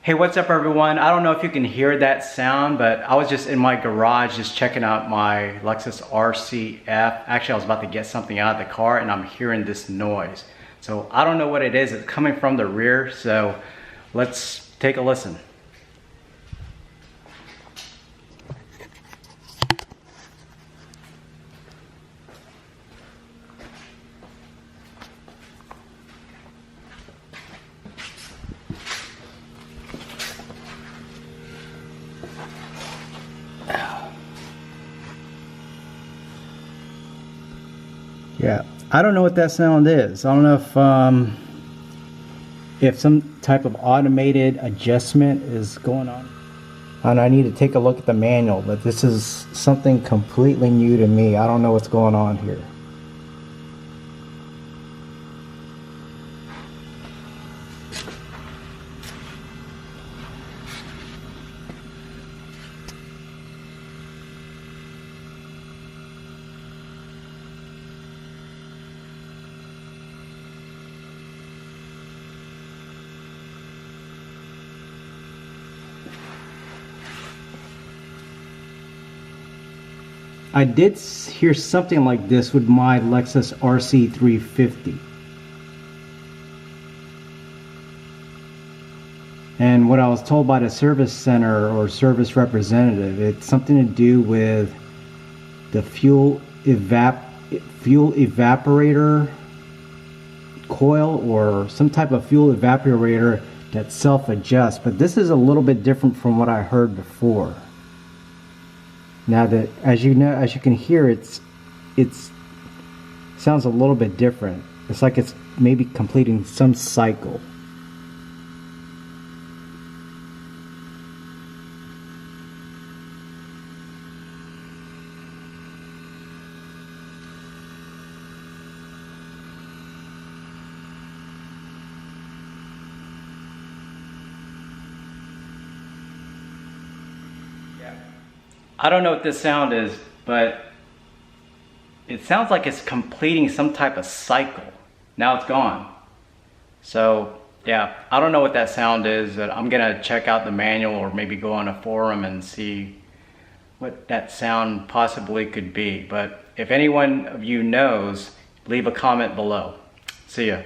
Hey, what's up everyone? I don't know if you can hear that sound, but I was just in my garage just checking out my Lexus RCF. Actually, I was about to get something out of the car and I'm hearing this noise. So I don't know what it is. It's coming from the rear, so let's take a listen. Yeah, I don't know what that sound is. I don't know if some type of automated adjustment is going on. And I need to take a look at the manual, but this is something completely new to me. I don't know what's going on here. I did hear something like this with my Lexus RC350. And what I was told by the service center or service representative, it's something to do with the fuel evaporator coil or some type of fuel evaporator that self-adjusts. But this is a little bit different from what I heard before. Now that, as you can hear, it sounds a little bit different. It's like it's maybe completing some cycle. I don't know what this sound is, but it sounds like it's completing some type of cycle. Now it's gone. So yeah, I don't know what that sound is, but I'm gonna check out the manual or maybe go on a forum and see what that sound possibly could be. But if anyone of you knows, leave a comment below. See ya.